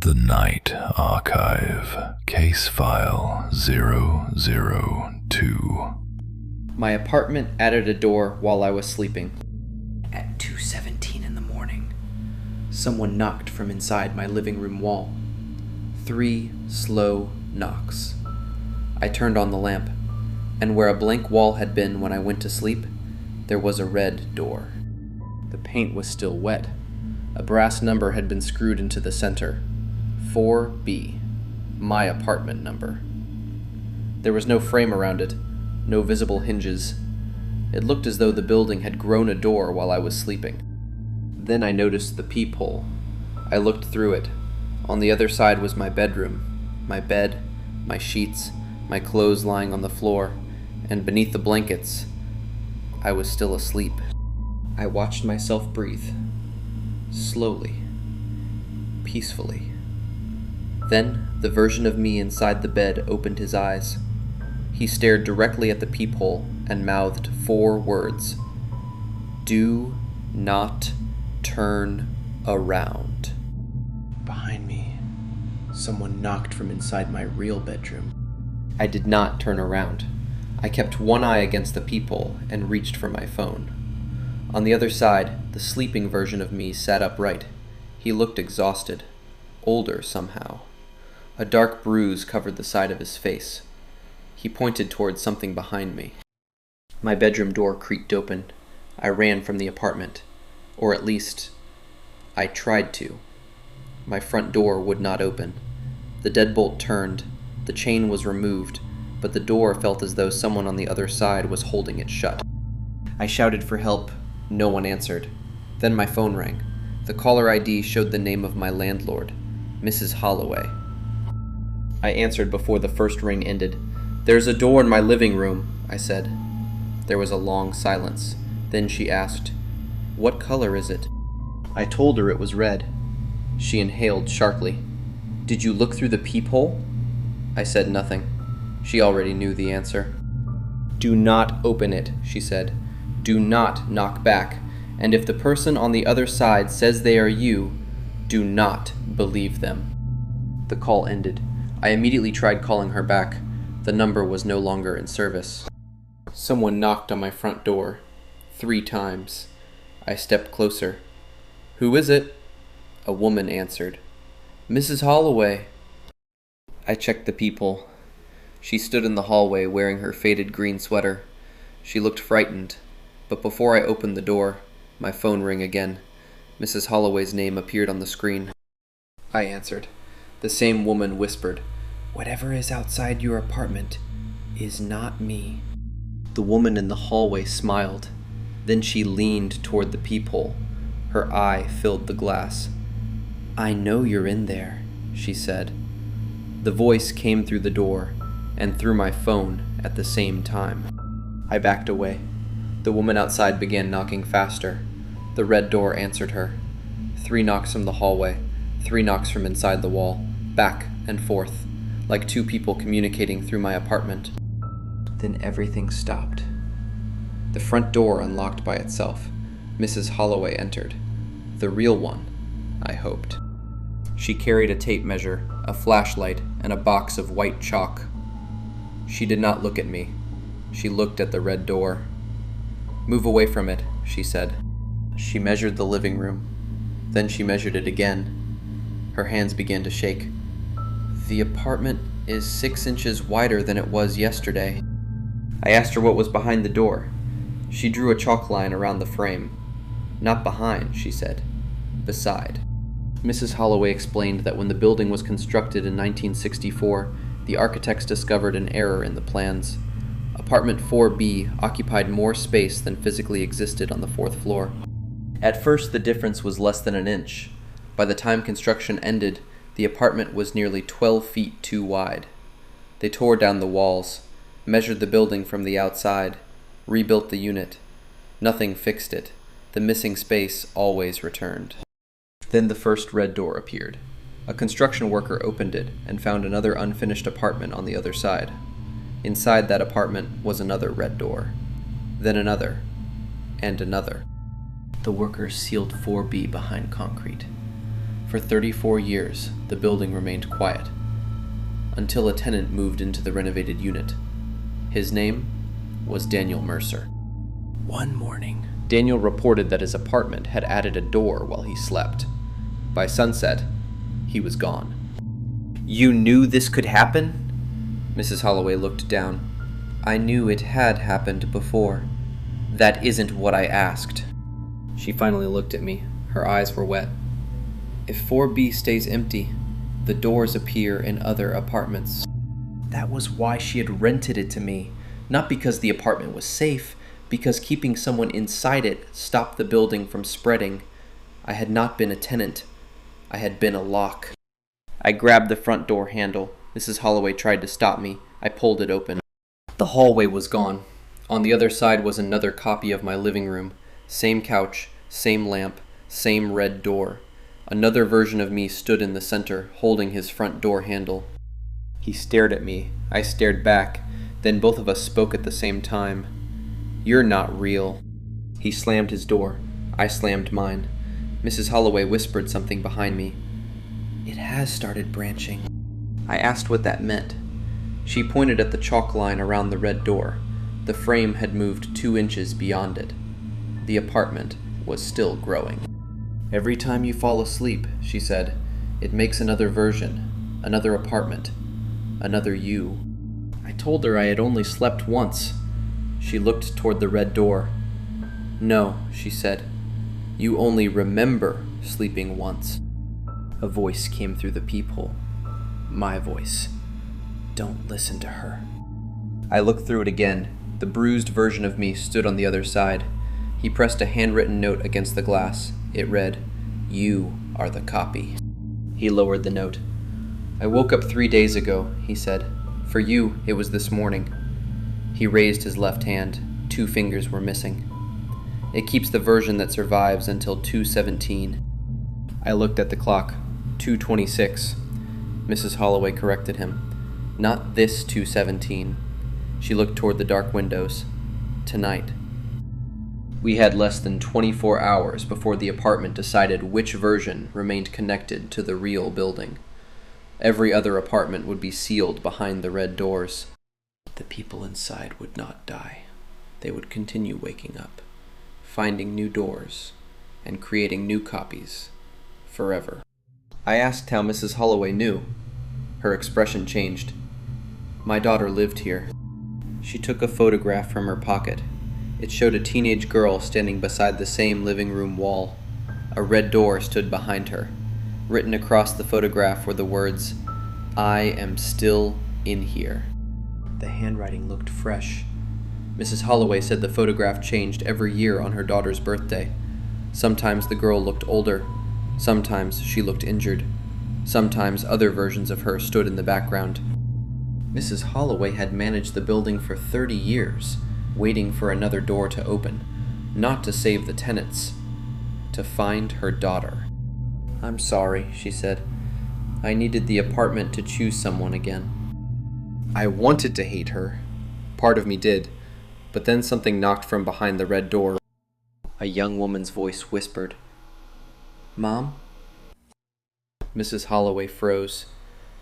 The Night Archive, Case File 002. My apartment added a door while I was sleeping. At 2:17 in the morning, someone knocked from inside my living room wall. 3 slow knocks. I turned on the lamp, and where a blank wall had been when I went to sleep, there was a red door. The paint was still wet. A brass number had been screwed into the center. 4B, my apartment number. There was no frame around it, no visible hinges. It looked as though the building had grown a door while I was sleeping. Then I noticed the peephole. I looked through it. On the other side was my bedroom, my bed, my sheets, my clothes lying on the floor, and beneath the blankets, I was still asleep. I watched myself breathe, slowly, peacefully. Then the version of me inside the bed opened his eyes. He stared directly at the peephole and mouthed 4 words. "Do not turn around." Behind me, someone knocked from inside my real bedroom. I did not turn around. I kept one eye against the peephole and reached for my phone. On the other side, the sleeping version of me sat upright. He looked exhausted, older somehow. A dark bruise covered the side of his face. He pointed towards something behind me. My bedroom door creaked open. I ran from the apartment. Or at least, I tried to. My front door would not open. The deadbolt turned. The chain was removed, but the door felt as though someone on the other side was holding it shut. I shouted for help. No one answered. Then my phone rang. The caller ID showed the name of my landlord, Mrs. Holloway. I answered before the first ring ended. "There's a door in my living room," I said. There was a long silence. Then she asked, "What color is it?" I told her it was red. She inhaled sharply. "Did you look through the peephole?" I said nothing. She already knew the answer. "Do not open it," she said. "Do not knock back. And if the person on the other side says they are you, do not believe them." The call ended. I immediately tried calling her back. The number was no longer in service. Someone knocked on my front door 3 times. I stepped closer. "Who is it?" A woman answered. "Mrs. Holloway." I checked the peephole. She stood in the hallway wearing her faded green sweater. She looked frightened, but before I opened the door, my phone rang again. Mrs. Holloway's name appeared on the screen. I answered. The same woman whispered, "Whatever is outside your apartment is not me." The woman in the hallway smiled. Then she leaned toward the peephole. Her eye filled the glass. "I know you're in there," she said. The voice came through the door and through my phone at the same time. I backed away. The woman outside began knocking faster. The red door answered her. 3 knocks from the hallway, 3 knocks from inside the wall, back and forth, like 2 people communicating through my apartment. Then everything stopped. The front door unlocked by itself. Mrs. Holloway entered. The real one, I hoped. She carried a tape measure, a flashlight, and a box of white chalk. She did not look at me. She looked at the red door. "Move away from it," she said. She measured the living room. Then she measured it again. Her hands began to shake. "The apartment is 6 inches wider than it was yesterday." I asked her what was behind the door. She drew a chalk line around the frame. "Not behind," she said. "Beside." Mrs. Holloway explained that when the building was constructed in 1964, the architects discovered an error in the plans. Apartment 4B occupied more space than physically existed on the 4th floor. At first, the difference was less than an inch. By the time construction ended, the apartment was nearly 12 feet too wide. They tore down the walls, measured the building from the outside, rebuilt the unit. Nothing fixed it. The missing space always returned. Then the first red door appeared. A construction worker opened it and found another unfinished apartment on the other side. Inside that apartment was another red door. Then another. And another. The workers sealed 4B behind concrete. For 34 years, the building remained quiet, until a tenant moved into the renovated unit. His name was Daniel Mercer. One morning, Daniel reported that his apartment had added a door while he slept. By sunset, he was gone. "You knew this could happen?" Mrs. Holloway looked down. "I knew it had happened before. That isn't what I asked." She finally looked at me. Her eyes were wet. "If 4B stays empty, the doors appear in other apartments." That was why she had rented it to me. Not because the apartment was safe, because keeping someone inside it stopped the building from spreading. I had not been a tenant. I had been a lock. I grabbed the front door handle. Mrs. Holloway tried to stop me. I pulled it open. The hallway was gone. On the other side was another copy of my living room. Same couch, same lamp, same red door. Another version of me stood in the center, holding his front door handle. He stared at me. I stared back. Then both of us spoke at the same time. "You're not real." He slammed his door. I slammed mine. Mrs. Holloway whispered something behind me. "It has started branching." I asked what that meant. She pointed at the chalk line around the red door. The frame had moved 2 inches beyond it. The apartment was still growing. "Every time you fall asleep," she said, "it makes another version, another apartment, another you." I told her I had only slept once. She looked toward the red door. "No," she said, "you only remember sleeping once." A voice came through the peephole. My voice. "Don't listen to her." I looked through it again. The bruised version of me stood on the other side. He pressed a handwritten note against the glass. It read, "You are the copy." He lowered the note. "I woke up 3 days ago," he said. "For you, it was this morning." He raised his left hand. 2 fingers were missing. "It keeps the version that survives until 2:17. I looked at the clock. 2:26. Mrs. Holloway corrected him. "Not this 2:17. She looked toward the dark windows. "Tonight." We had less than 24 hours before the apartment decided which version remained connected to the real building. Every other apartment would be sealed behind the red doors. The people inside would not die. They would continue waking up, finding new doors, and creating new copies, forever. I asked how Mrs. Holloway knew. Her expression changed. "My daughter lived here." She took a photograph from her pocket. It showed a teenage girl standing beside the same living room wall. A red door stood behind her. Written across the photograph were the words, "I am still in here." The handwriting looked fresh. Mrs. Holloway said the photograph changed every year on her daughter's birthday. Sometimes the girl looked older. Sometimes she looked injured. Sometimes other versions of her stood in the background. Mrs. Holloway had managed the building for 30 years, waiting for another door to open, not to save the tenants, to find her daughter. "I'm sorry," she said. "I needed the apartment to choose someone again." I wanted to hate her. Part of me did. But then something knocked from behind the red door. A young woman's voice whispered, "Mom?" Mrs. Holloway froze.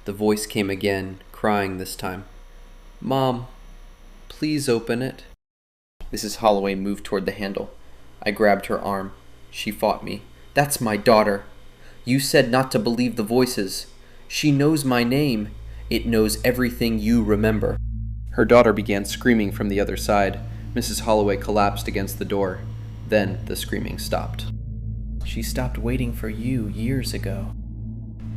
The voice came again, crying this time. "Mom, please open it." Mrs. Holloway moved toward the handle. I grabbed her arm. She fought me. "That's my daughter. You said not to believe the voices. She knows my name. It knows everything you remember." Her daughter began screaming from the other side. Mrs. Holloway collapsed against the door. Then the screaming stopped. "She stopped waiting for you years ago."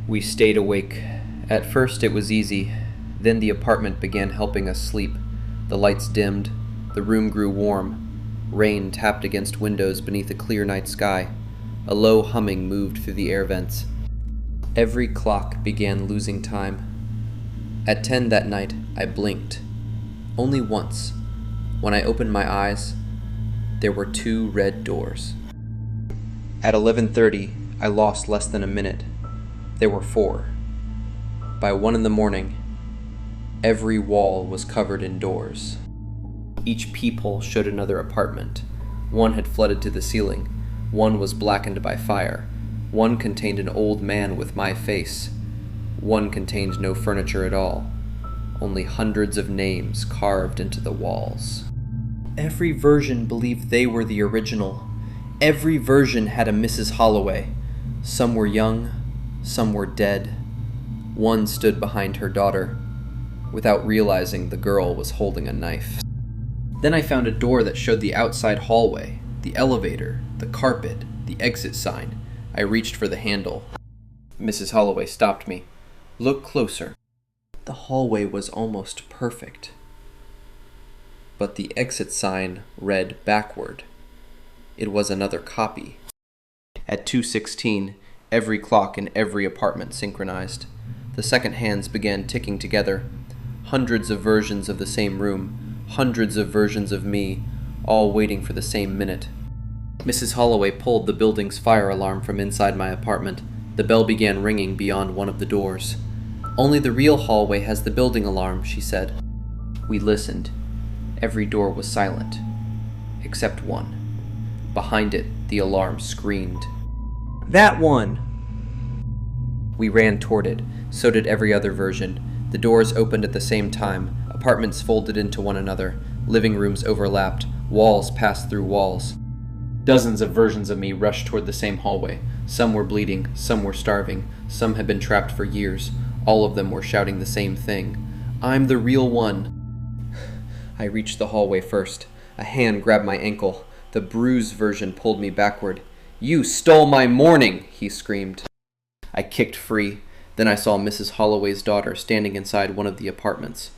We stayed awake. At first it was easy. Then the apartment began helping us sleep. The lights dimmed. The room grew warm. Rain tapped against windows beneath a clear night sky. A low humming moved through the air vents. Every clock began losing time. At 10 that night, I blinked. Only once. When I opened my eyes, there were 2 red doors. At 11:30, I lost less than a minute. There were 4. By 1 in the morning, every wall was covered in doors. Each peephole showed another apartment. One had flooded to the ceiling. One was blackened by fire. One contained an old man with my face. One contained no furniture at all, only hundreds of names carved into the walls. Every version believed they were the original. Every version had a Mrs. Holloway. Some were young, some were dead. One stood behind her daughter, without realizing the girl was holding a knife. Then I found a door that showed the outside hallway, the elevator, the carpet, the exit sign. I reached for the handle. Mrs. Holloway stopped me. Look closer. The hallway was almost perfect. But the exit sign read backward. It was another copy. At 2:16, every clock in every apartment synchronized. The second hands began ticking together. Hundreds of versions of the same room, hundreds of versions of me, all waiting for the same minute. Mrs. Holloway pulled the building's fire alarm from inside my apartment. The bell began ringing beyond one of the doors. "Only the real hallway has the building alarm," she said. We listened. Every door was silent, except one. Behind it, the alarm screamed. "That one!" We ran toward it. So did every other version. The doors opened at the same time. Apartments folded into one another. Living rooms overlapped. Walls passed through walls. Dozens of versions of me rushed toward the same hallway. Some were bleeding, some were starving, some had been trapped for years. All of them were shouting the same thing. "I'm the real one." I reached the hallway first. A hand grabbed my ankle. The bruised version pulled me backward. "You stole my morning!" he screamed. I kicked free. Then I saw Mrs. Holloway's daughter standing inside one of the apartments.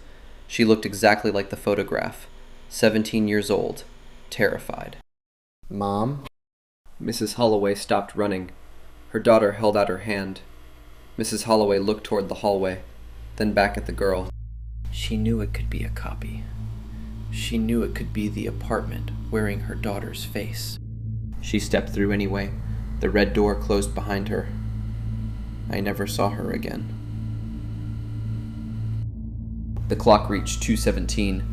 She looked exactly like the photograph. 17 years old, terrified. "Mom?" Mrs. Holloway stopped running. Her daughter held out her hand. Mrs. Holloway looked toward the hallway, then back at the girl. She knew it could be a copy. She knew it could be the apartment wearing her daughter's face. She stepped through anyway. The red door closed behind her. I never saw her again. The clock reached 2:17.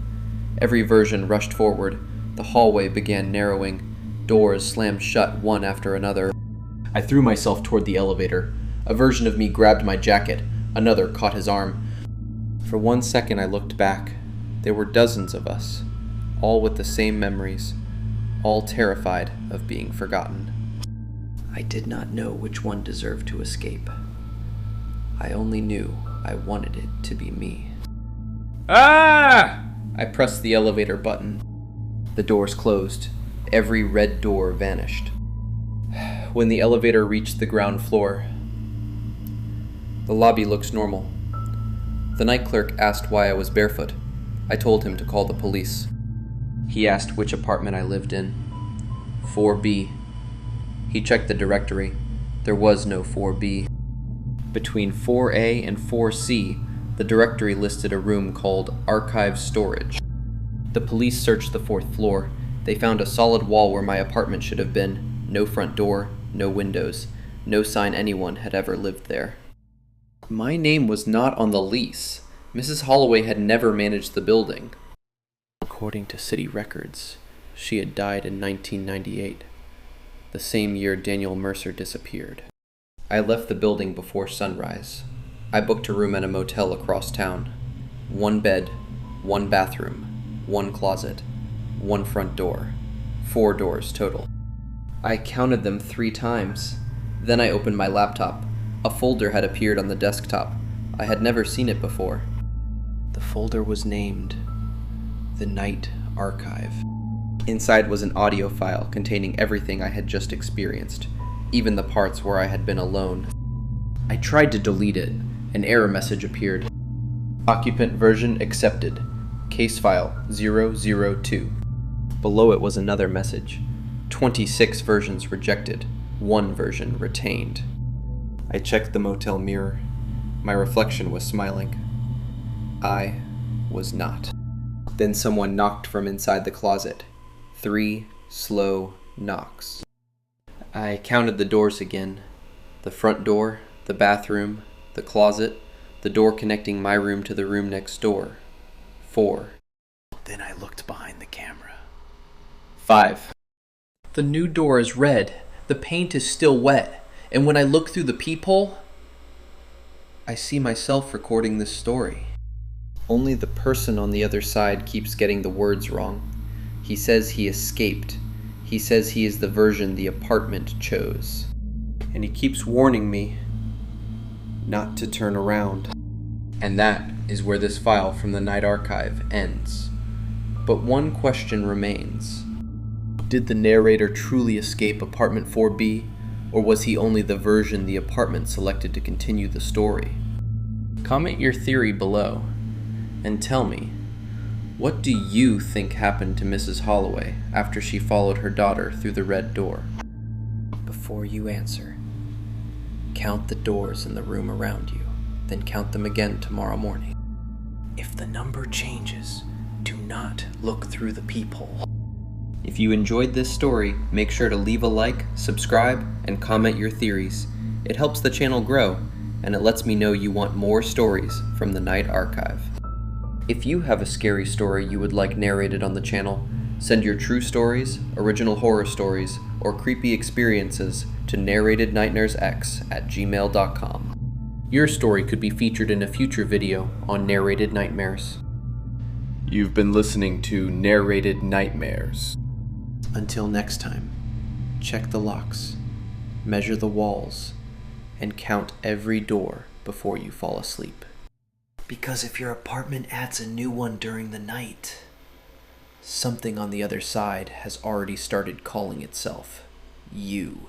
Every version rushed forward. The hallway began narrowing. Doors slammed shut one after another. I threw myself toward the elevator. A version of me grabbed my jacket. Another caught his arm. For 1 second I looked back. There were dozens of us, all with the same memories, all terrified of being forgotten. I did not know which one deserved to escape. I only knew I wanted it to be me. Ah! I pressed the elevator button. The doors closed. Every red door vanished. When the elevator reached the ground floor, the lobby looks normal. The night clerk asked why I was barefoot. I told him to call the police. He asked which apartment I lived in. 4B. He checked the directory. There was no 4B. Between 4A and 4C, the directory listed a room called Archive Storage. The police searched the 4th floor. They found a solid wall where my apartment should have been. No front door, no windows, no sign anyone had ever lived there. My name was not on the lease. Mrs. Holloway had never managed the building. According to city records, she had died in 1998, the same year Daniel Mercer disappeared. I left the building before sunrise. I booked a room at a motel across town. 1 bed, 1 bathroom, 1 closet, 1 front door, 4 doors total. I counted them 3 times. Then I opened my laptop. A folder had appeared on the desktop. I had never seen it before. The folder was named The Night Archive. Inside was an audio file containing everything I had just experienced, even the parts where I had been alone. I tried to delete it. An error message appeared. Occupant version accepted. Case file 002. Below it was another message. 26 versions rejected. 1 version retained. I checked the motel mirror. My reflection was smiling. I was not. Then someone knocked from inside the closet. 3 slow knocks. I counted the doors again. The front door, the bathroom, the closet, the door connecting my room to the room next door. 4. Then I looked behind the camera. 5. The new door is red. The paint is still wet. And when I look through the peephole, I see myself recording this story. Only the person on the other side keeps getting the words wrong. He says he escaped. He says he is the version the apartment chose. And he keeps warning me not to turn around. And that is where this file from the Night Archive ends. But one question remains. Did the narrator truly escape apartment 4B, or was he only the version the apartment selected to continue the story? Comment your theory below, and tell me, what do you think happened to Mrs. Holloway after she followed her daughter through the red door? Before you answer, count the doors in the room around you, then count them again tomorrow morning. If the number changes, do not look through the peephole. If you enjoyed this story, make sure to leave a like, subscribe, and comment your theories. It helps the channel grow, and it lets me know you want more stories from the Night Archive. If you have a scary story you would like narrated on the channel, send your true stories, original horror stories, or creepy experiences to narratednightmaresx@gmail.com. Your story could be featured in a future video on Narrated Nightmares. You've been listening to Narrated Nightmares. Until next time, check the locks, measure the walls, and count every door before you fall asleep. Because if your apartment adds a new one during the night, something on the other side has already started calling itself you.